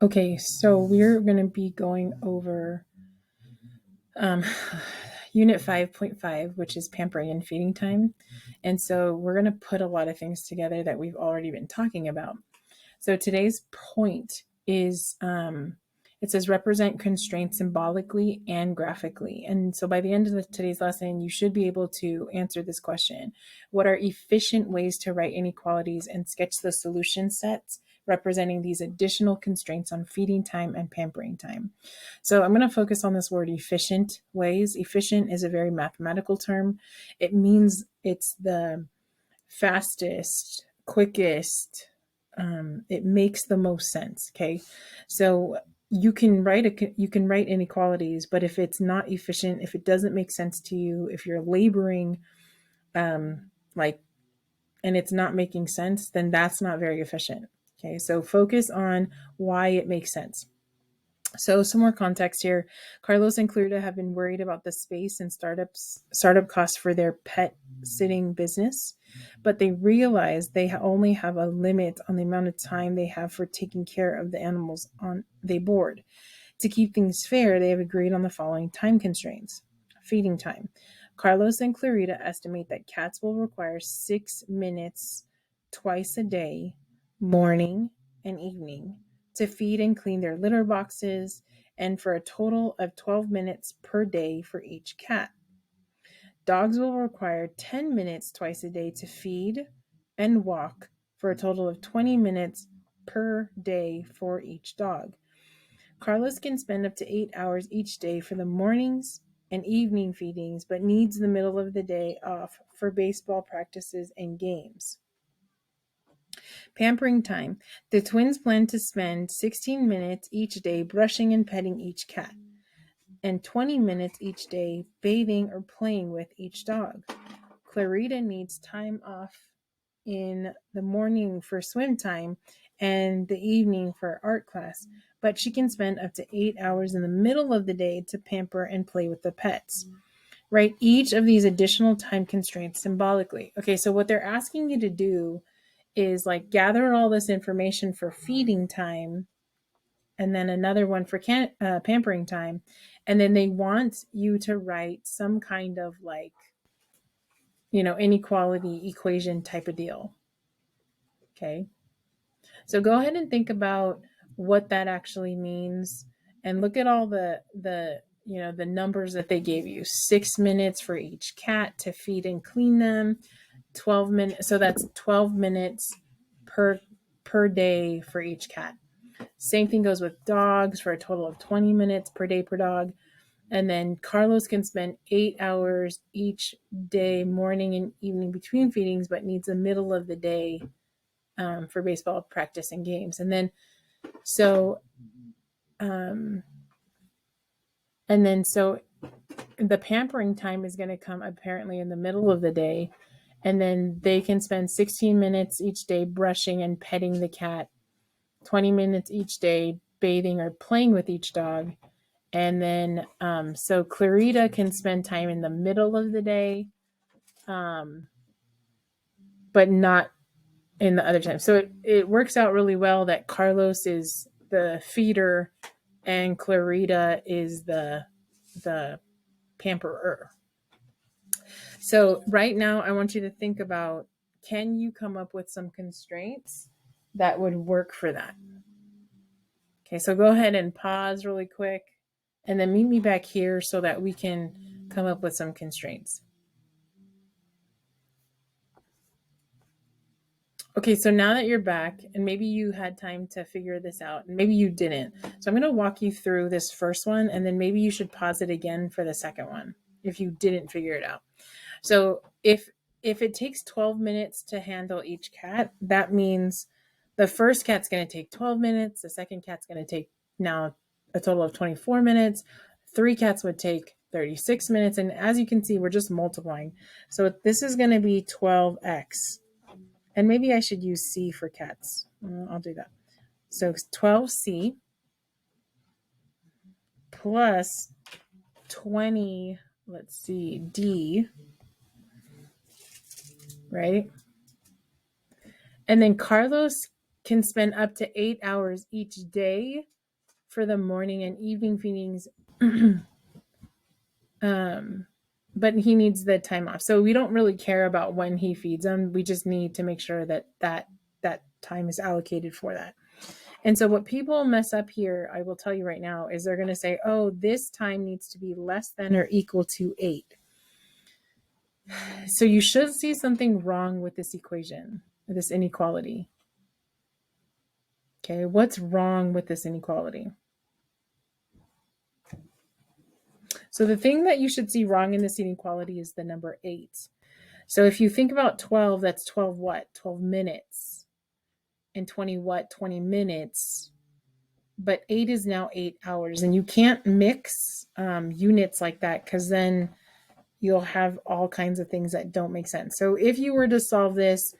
Okay, so we're going to be going over um, Unit 5.5, which is pampering and feeding time. And so we're going to put a lot of things together that we've already been talking about. So today's point is it says represent constraints symbolically and graphically. And so by the end of today's lesson, you should be able to answer this question. What are efficient ways to write inequalities and sketch the solution sets representing these additional constraints on feeding time and pampering time? So I'm going to focus on this word efficient ways. Efficient is a very mathematical term. It means it's the fastest, quickest, it makes the most sense. Okay, so you can write inequalities, but if it's not efficient, if it doesn't make sense to you, if you're laboring, like, and it's not making sense, then that's not very efficient. Okay, so focus on why it makes sense. So some more context here. Carlos and Clarita have been worried about the space and startup costs for their pet sitting business, but they realize they only have a limit on the amount of time they have for taking care of the animals on they board. To keep things fair, they have agreed on the following time constraints. Feeding time. Carlos and Clarita estimate that cats will require 6 minutes twice a day, morning and evening, to feed and clean their litter boxes, and for a total of 12 minutes per day for each cat. Dogs will require 10 minutes twice a day to feed and walk, for a total of 20 minutes per day for each dog. Carlos can spend up to 8 hours each day for the mornings and evening feedings, but needs the middle of the day off for baseball practices and games. Pampering time. The twins plan to spend 16 minutes each day brushing and petting each cat, and 20 minutes each day bathing or playing with each dog. Clarita needs time off in the morning for swim time and the evening for art class, but she can spend up to 8 hours in the middle of the day to pamper and play with the pets. Write each of these additional time constraints symbolically. Okay, so what they're asking you to do is like gather all this information for feeding time and then another one for pampering time. And then they want you to write some kind of like, inequality equation type of deal. Okay. So go ahead and think about what that actually means and look at all the numbers that they gave you. 6 minutes for each cat to feed and clean them, 12 minutes. So that's 12 minutes per day for each cat. Same thing goes with dogs for a total of 20 minutes per day per dog. And then Carlos can spend 8 hours each day, morning and evening between feedings, but needs the middle of the day for baseball practice and games. And then so, um, so the pampering time is going to come apparently in the middle of the day. And then they can spend 16 minutes each day brushing and petting the cat, 20 minutes each day bathing or playing with each dog. And then, so Clarita can spend time in the middle of the day, but not in the other time. So it works out really well that Carlos is the feeder and Clarita is the pamperer. So right now I want you to think about, can you come up with some constraints that would work for that? Okay, so go ahead and pause really quick and then meet me back here so that we can come up with some constraints. Okay, so now that you're back, and maybe you had time to figure this out, and maybe you didn't. So I'm going to walk you through this first one, and then maybe you should pause it again for the second one if you didn't figure it out. So if it takes 12 minutes to handle each cat, that means the first cat's going to take 12 minutes, the second cat's going to take now a total of 24 minutes, 3 cats would take 36 minutes, and as you can see, we're just multiplying. So this is going to be 12x. And maybe I should use C for cats. I'll do that. So 12C plus 20, let's see, D, right? And then Carlos can spend up to 8 hours each day for the morning and evening feedings. But he needs the time off. So we don't really care about when he feeds them. We just need to make sure that time is allocated for that. And so what people mess up here, I will tell you right now, is they're going to say, oh, this time needs to be less than or equal to 8. So you should see something wrong with this equation, this inequality. Okay, what's wrong with this inequality? So the thing that you should see wrong in this inequality is the number 8. So if you think about 12, that's 12 what? 12 minutes. And 20 what? 20 minutes. But 8 is now 8 hours. And you can't mix units like that, because then you'll have all kinds of things that don't make sense. So if you were to solve this,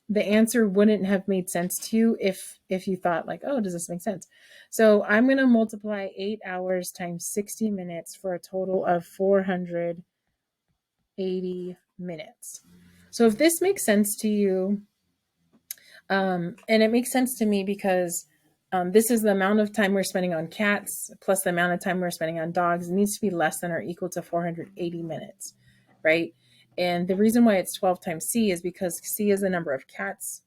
the answer wouldn't have made sense to you if you thought like, oh, does this make sense? So I'm going to multiply 8 hours times 60 minutes for a total of 480 minutes. So if this makes sense to you, and it makes sense to me because this is the amount of time we're spending on cats plus the amount of time we're spending on dogs. It needs to be less than or equal to 480 minutes, right? And the reason why it's 12 times C is because C is the number of cats.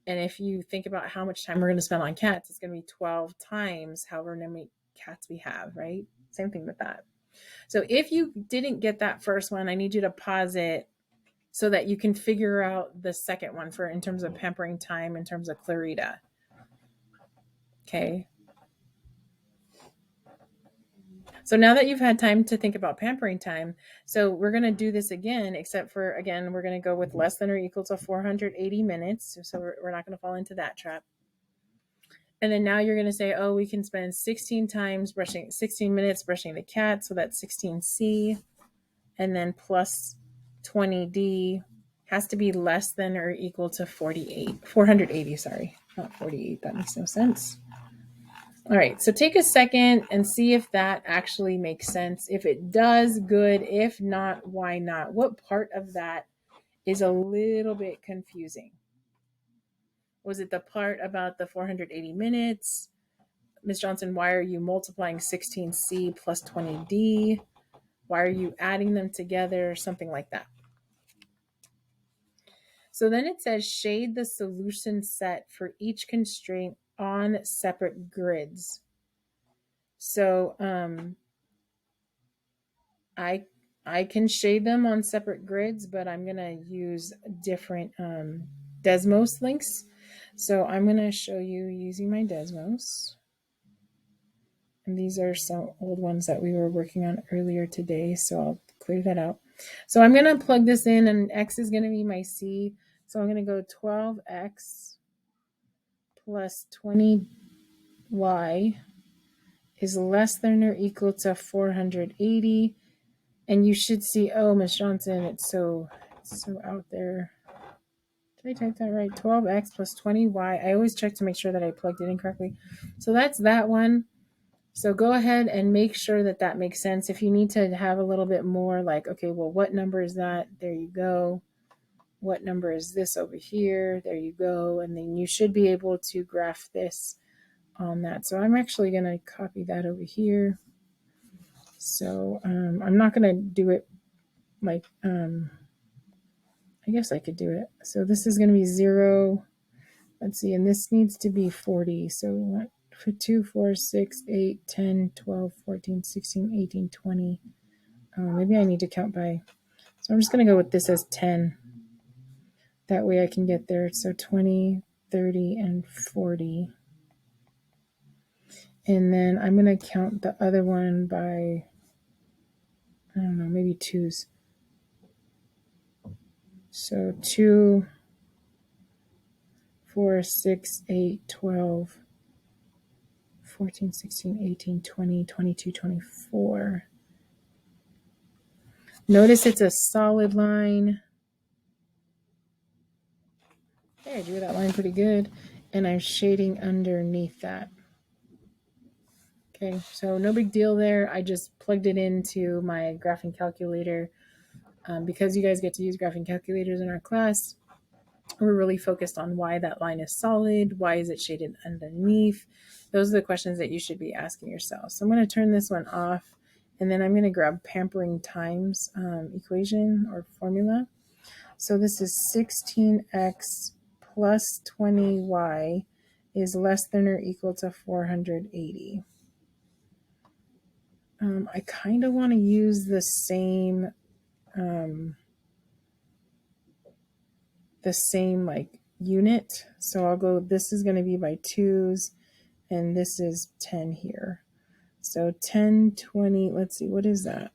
And if you think about how much time we're going to spend on cats, it's going to be 12 times however many cats we have, right? Same thing with that. So if you didn't get that first one, I need you to pause it so that you can figure out the second one for in terms of pampering time, in terms of Clarita. Okay. So now that you've had time to think about pampering time, so we're going to do this again, except for, again, we're going to go with less than or equal to 480 minutes. So we're not going to fall into that trap. And then now you're going to say, oh, we can spend 16 minutes brushing the cat. So that's 16C. And then plus 20D has to be less than or equal to 480, sorry, not 48. That makes no sense. All right, so take a second and see if that actually makes sense. If it does, good. If not, why not? What part of that is a little bit confusing? Was it the part about the 480 minutes? Ms. Johnson, why are you multiplying 16C plus 20D? Why are you adding them together? Something like that. So then it says shade the solution set for each constraint on separate grids. So I can shade them on separate grids, but I'm going to use different Desmos links. So I'm going to show you using my Desmos. And these are some old ones that we were working on earlier today. So I'll clear that out. So I'm going to plug this in, and X is going to be my C. So I'm going to go 12X plus 20Y is less than or equal to 480. And you should see, oh, Ms. Johnson, it's so out there. Did I type that right? 12X plus 20Y. I always check to make sure that I plugged it in correctly. So that's that one. So go ahead and make sure that that makes sense. If you need to have a little bit more like, okay, well, what number is that? There you go. What number is this over here? There you go. And then you should be able to graph this on that. So I'm actually going to copy that over here. So I'm not going to do it like, I guess I could do it. So this is going to be 0. Let's see. And this needs to be 40. So what? 2, 4, 6, 8, 10, 12, 14, 16, 18, 20. Maybe I need to count by. So I'm just going to go with this as 10. That way I can get there. So 20, 30, and 40. And then I'm going to count the other one by, I don't know, maybe 2s. So 2, 4, 6, 8, 12, 14, 16, 18, 20, 22, 24. Notice it's a solid line. Okay, I drew that line pretty good. And I'm shading underneath that. Okay, so no big deal there. I just plugged it into my graphing calculator. Because you guys get to use graphing calculators in our class, We're really focused on why that line is solid. Why is it shaded underneath? Those are the questions that you should be asking yourself. So I'm going to turn this one off, and then I'm going to grab pampering times equation or formula. So this is 16x plus 20y is less than or equal to 480. I kind of want to use the same like unit. So I'll go, this is going to be by twos, and this is 10 here. So 10, 20, let's see, what is that?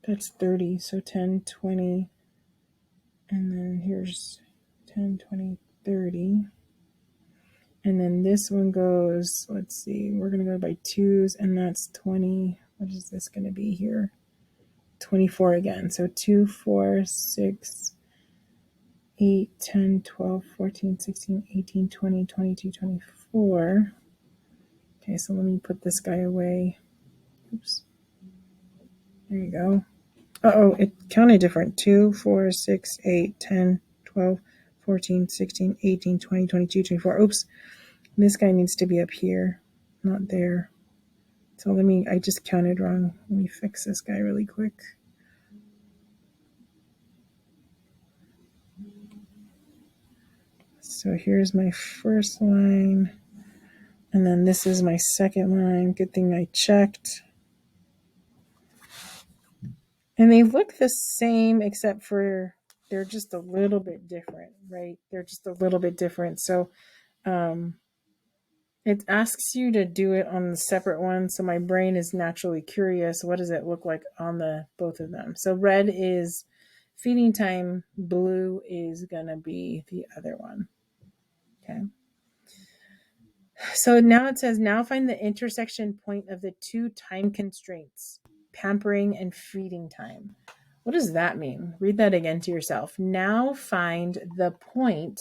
That's 30. So 10, 20, and then here's 10, 20, 30. And then this one goes, let's see, we're going to go by twos, and that's 20. What is this going to be here? 24 again. So 2, 4, 6, 8, 10, 12, 14, 16, 18, 20, 22, 24. Okay, so let me put this guy away. Oops. There you go. Uh-oh, it counted different. 2, 4, 6, 8, 10, 12, 14, 16, 18, 20, 22, 24. Oops. This guy needs to be up here, not there. So I just counted wrong. Let me fix this guy really quick. So here's my first line. And then this is my second line. Good thing I checked. And they look the same, except for they're just a little bit different, right? They're just a little bit different. So it asks you to do it on the separate one. So my brain is naturally curious. What does it look like on the both of them? So red is feeding time. Blue is going to be the other one. Okay. So now it says, now find the intersection point of the two time constraints, pampering and feeding time. What does that mean? Read that again to yourself. Now find the point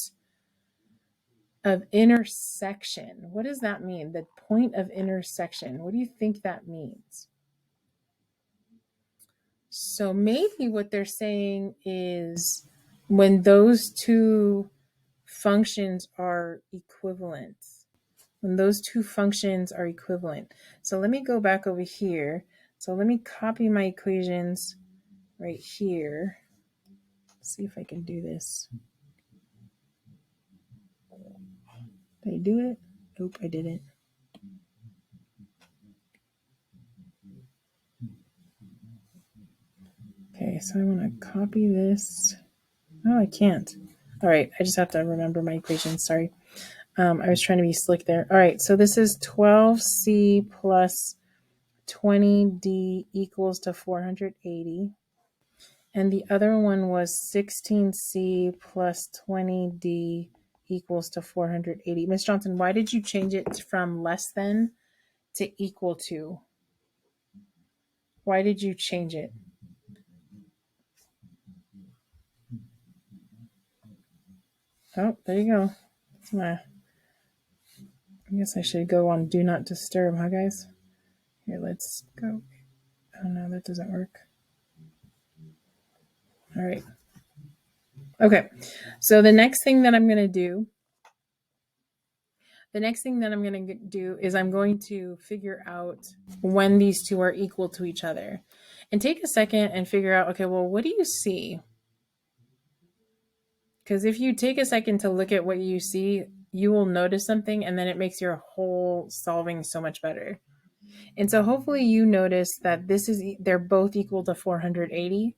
of intersection. What does that mean? The point of intersection. What do you think that means? So maybe what they're saying is when those two functions are equivalent. When those two functions are equivalent. So let me go back over here. So let me copy my equations right here. Let's see if I can do this. Did I do it? Nope, I didn't. Okay, so I want to copy this. Oh, I can't. All right, I just have to remember my equations. Sorry. I was trying to be slick there. All right, so this is 12c plus 20d equals to 480. And the other one was 16c plus 20d equals to 480. Miss Johnson, why did you change it from less than to equal to? Why did you change it? Oh, there you go. I guess I should go on Do Not Disturb, huh, guys? Here, let's go. Oh, no, that doesn't work. All right. Okay, so the next thing that I'm going to do is I'm going to figure out when these two are equal to each other. And take a second and figure out, okay, well, what do you see? Because if you take a second to look at what you see, you will notice something, and then it makes your whole solving so much better. And so hopefully you notice that they're both equal to 480.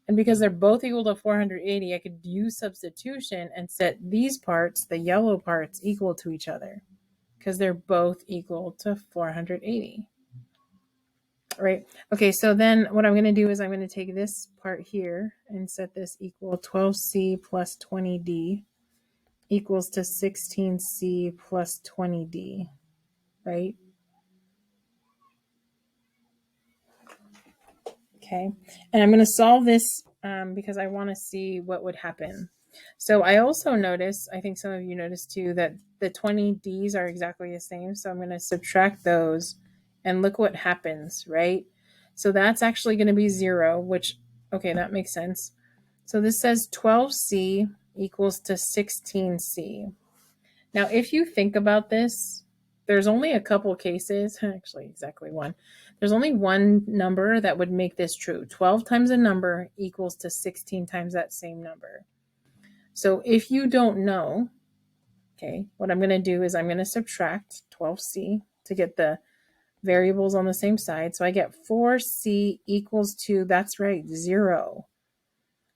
And because they're both equal to 480, I could use substitution and set these parts, the yellow parts, equal to each other because they're both equal to 480. Right? Okay, so then what I'm going to do is I'm going to take this part here and set this equal 12c plus 20d equals to 16c plus 20d, right? Okay, and I'm going to solve this because I want to see what would happen. So I also notice, I think some of you noticed too, that the 20Ds are exactly the same. So I'm going to subtract those and look what happens, right? So that's actually going to be 0, which Okay, that makes sense. So this says 12C equals to 16C. Now, if you think about this, there's only a couple cases, actually exactly one. There's only one number that would make this true. 12 times a number equals to 16 times that same number. So if you don't know, okay, what I'm going to do is I'm going to subtract 12C to get the variables on the same side. So I get 4C equals to, that's right, 0.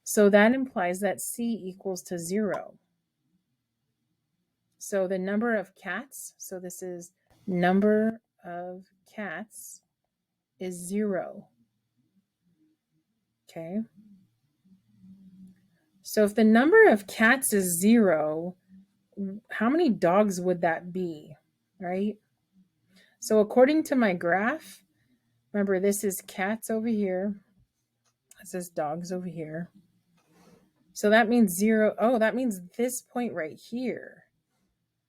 So that implies that C equals to 0. So the number of cats, so this is number of cats is 0. Okay. So if the number of cats is 0, how many dogs would that be? Right? So according to my graph, remember this is cats over here. This is dogs over here. So that means 0. Oh, that means this point right here.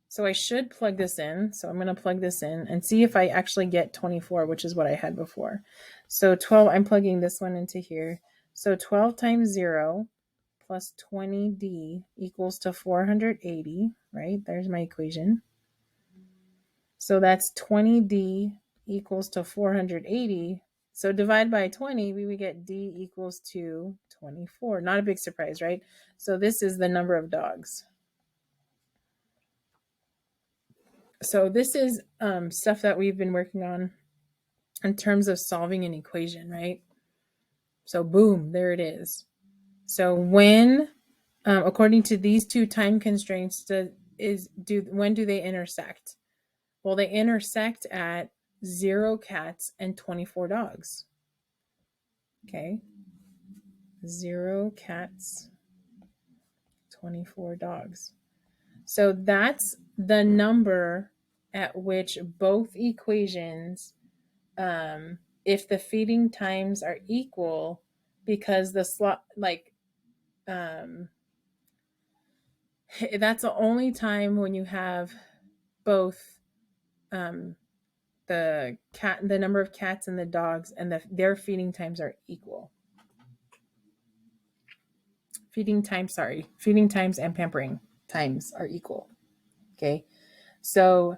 So I should plug this in. So I'm going to plug this in and see if I actually get 24, which is what I had before. So 12, I'm plugging this one into here. So 12 times 0 plus 20D equals to 480, right? There's my equation. So that's 20D equals to 480. So divide by 20, we would get D equals to 24. Not a big surprise, right? So this is the number of dogs. So this is stuff that we've been working on in terms of solving an equation, right? So boom, there it is. So when, according to these two time constraints, when do they intersect? Well, they intersect at 0 cats and 24 dogs. Okay. 0 cats, 24 dogs. So that's the number at which both equations, if the feeding times are equal, because the slot, that's the only time when you have both the number of cats and the dogs and their feeding times are equal. Feeding times and pampering times are equal. Okay. So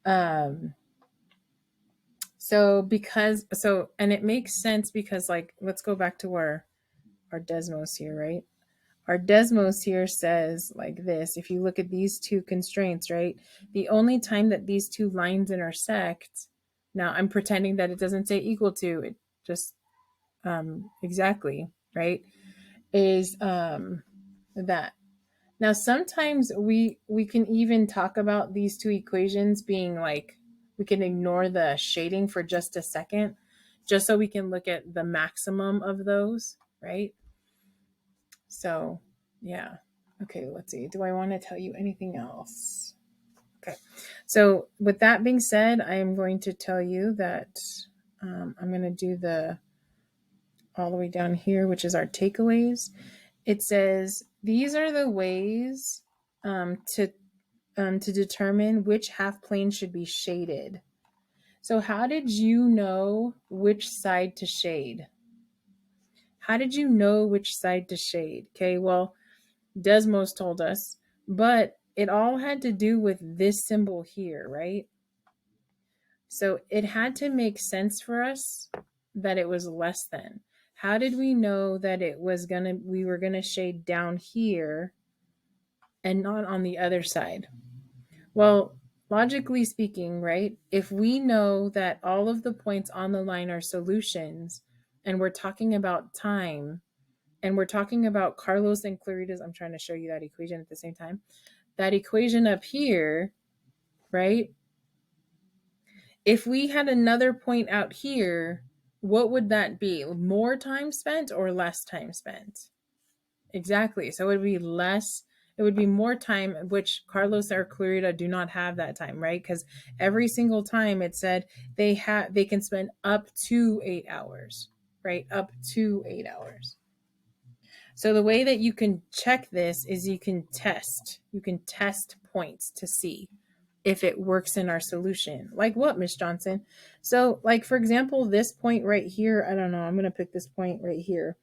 and it makes sense because, like, let's go back to our Desmos here, right? Our Desmos here says like this: if you look at these two constraints, right, the only time that these two lines intersect, now I'm pretending that it doesn't say equal to, it just exactly, right, is that. Now sometimes we can even talk about these two equations being like, we can ignore the shading for just a second, just so we can look at the maximum of those, right? So yeah. Okay, let's see. Do I want to tell you anything else? Okay. So with that being said, I am going to tell you that I'm going to do the all the way down here, which is our takeaways. It says these are the ways to determine which half plane should be shaded. So how did you know which side to shade? How did you know which side to shade? Okay, well, Desmos told us, but it all had to do with this symbol here, right? So it had to make sense for us that it was less than. How did we know that we were gonna shade down here and not on the other side? Well, logically speaking, right? If we know that all of the points on the line are solutions, and we're talking about time, and we're talking about Carlos and Clarita's, I'm trying to show you that equation at the same time. That equation up here, right? If we had another point out here, what would that be? More time spent or less time spent? Exactly. So it would be less, it would be more time, which Carlos or Clarita do not have that time, right? Because every single time it said they can spend up to 8 hours, right? Up to 8 hours. So the way that you can check this is you can test points to see if it works in our solution. Like what, Miss Johnson? So like, for example, this point right here, I don't know, I'm going to pick this point right here.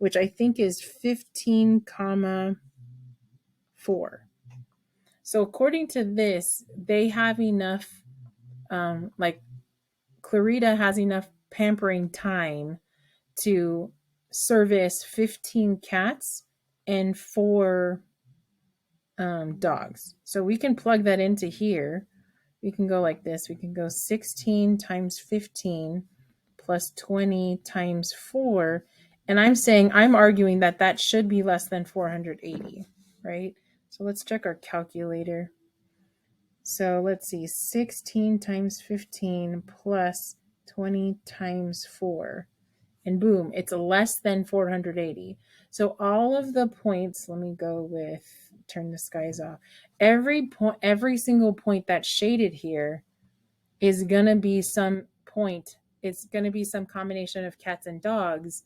which I think is 15 comma 4. So according to this, they have enough, like Clarita has enough pampering time to service 15 cats and 4 dogs. So we can plug that into here. We can go like this. We can go 16 times 15 plus 20 times 4. And I'm arguing that that should be less than 480, right? So let's check our calculator. So let's see, 16 times 15 plus 20 times 4. And boom, it's less than 480. So all of the points, let me go with, turn the skies off. Every single point that's shaded here is going to be some point. It's going to be some combination of cats and dogs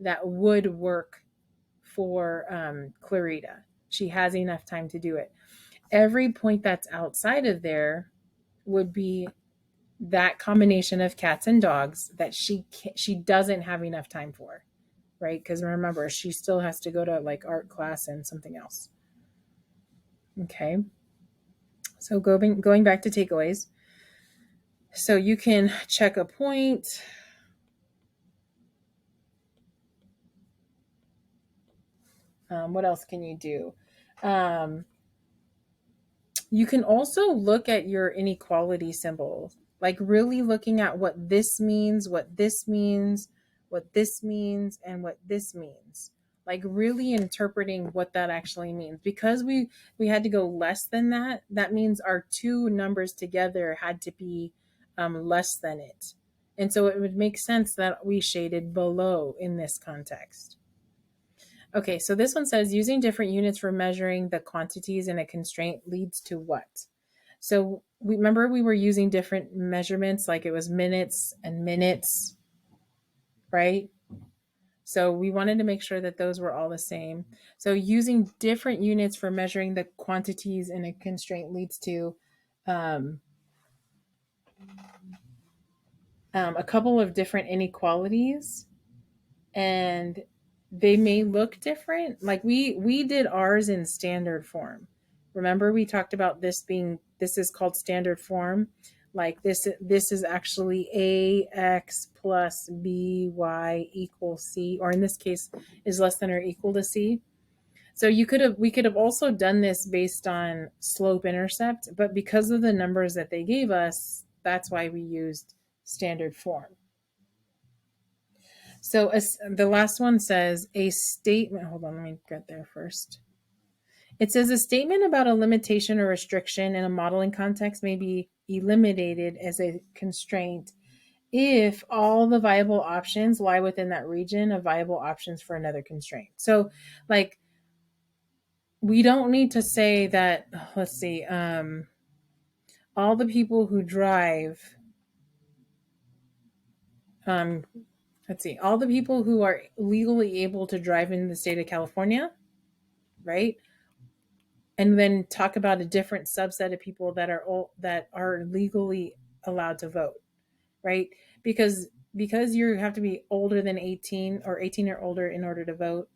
that would work for Clarita. She has enough time to do it. Every point that's outside of there would be that combination of cats and dogs that she doesn't have enough time for, right? Because remember, she still has to go to like art class and something else. Okay. So going back to takeaways. So you can check a point. What else can you do? You can also look at your inequality symbols, like really looking at what this means, what this means, what this means, and what this means. Like really interpreting what that actually means. Because we had to go less than that, that means our two numbers together had to be less than it. And so it would make sense that we shaded below in this context. Okay, so this one says using different units for measuring the quantities in a constraint leads to what? So we remember we were using different measurements, like it was minutes and minutes, right? So we wanted to make sure that those were all the same. So using different units for measuring the quantities in a constraint leads to a couple of different inequalities, and they may look different. Like we did ours in standard form. Remember we talked about this is called standard form. Like this is actually ax plus by equals c, or in this case is less than or equal to c. So we could have also done this based on slope intercept, but because of the numbers that they gave us, that's why we used standard form. So the last one says a statement. Hold on, let me get there first. It says a statement about a limitation or restriction in a modeling context may be eliminated as a constraint if all the viable options lie within that region of viable options for another constraint. So, like, we don't need to say that, let's see, all the people who drive, all the people who are legally able to drive in the state of California, right? And then talk about a different subset of people that are legally allowed to vote, right? Because you have to be older than 18 or 18 or older in order to vote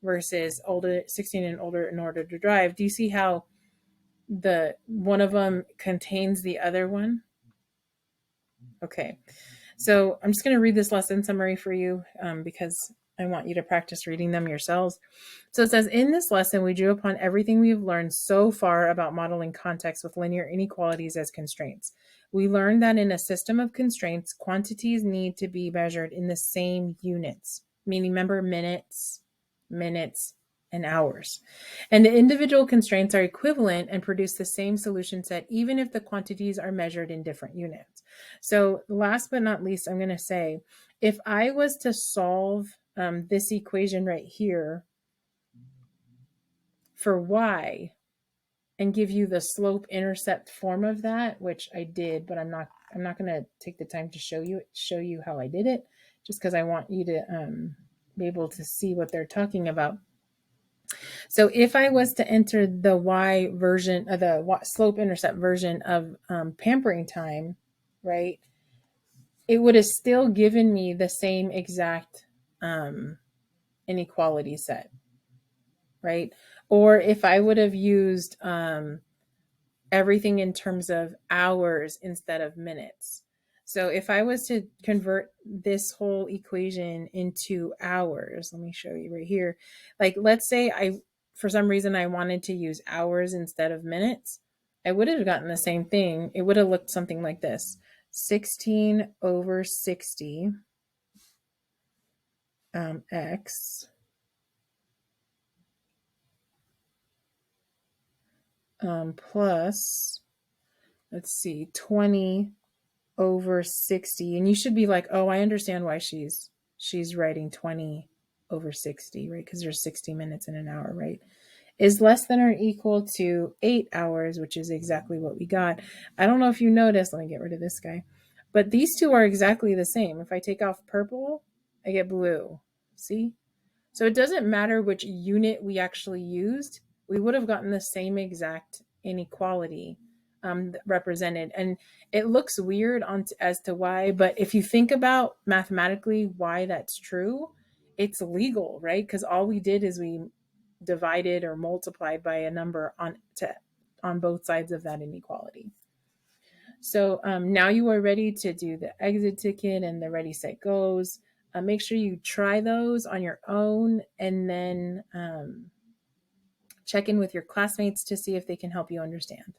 versus older 16 and older in order to drive. Do you see how the one of them contains the other one? Okay. So I'm just going to read this lesson summary for you because I want you to practice reading them yourselves. So it says, in this lesson, we drew upon everything we've learned so far about modeling context with linear inequalities as constraints. We learned that in a system of constraints, quantities need to be measured in the same units, meaning remember minutes, and hours. And the individual constraints are equivalent and produce the same solution set, even if the quantities are measured in different units. So last but not least, I'm going to say, if I was to solve this equation right here for y and give you the slope intercept form of that, which I did, but I'm not going to take the time to show you how I did it, just because I want you to be able to see what they're talking about. So if I was to enter the y version, the slope intercept version of pampering time, right, it would have still given me the same exact inequality set, right? Or if I would have used everything in terms of hours instead of minutes. So if I was to convert this whole equation into hours, let me show you right here. Like, let's say for some reason, I wanted to use hours instead of minutes. I would have gotten the same thing. It would have looked something like this: 16 over 60 x plus, let's see, 20 over 60. And you should be like, oh, I understand why she's writing 20 over 60, right? Because there's 60 minutes in an hour, right? Is less than or equal to 8 hours, which is exactly what we got. I don't know if you noticed, let me get rid of this guy, but these two are exactly the same. If I take off purple, I get blue. See? So it doesn't matter which unit we actually used, we would have gotten the same exact inequality represented. And it looks weird as to why, but if you think about mathematically why that's true, it's legal, right? Because all we did is we divided or multiplied by a number on both sides of that inequality. So now you are ready to do the exit ticket and the ready, set, goes. Make sure you try those on your own, and then check in with your classmates to see if they can help you understand.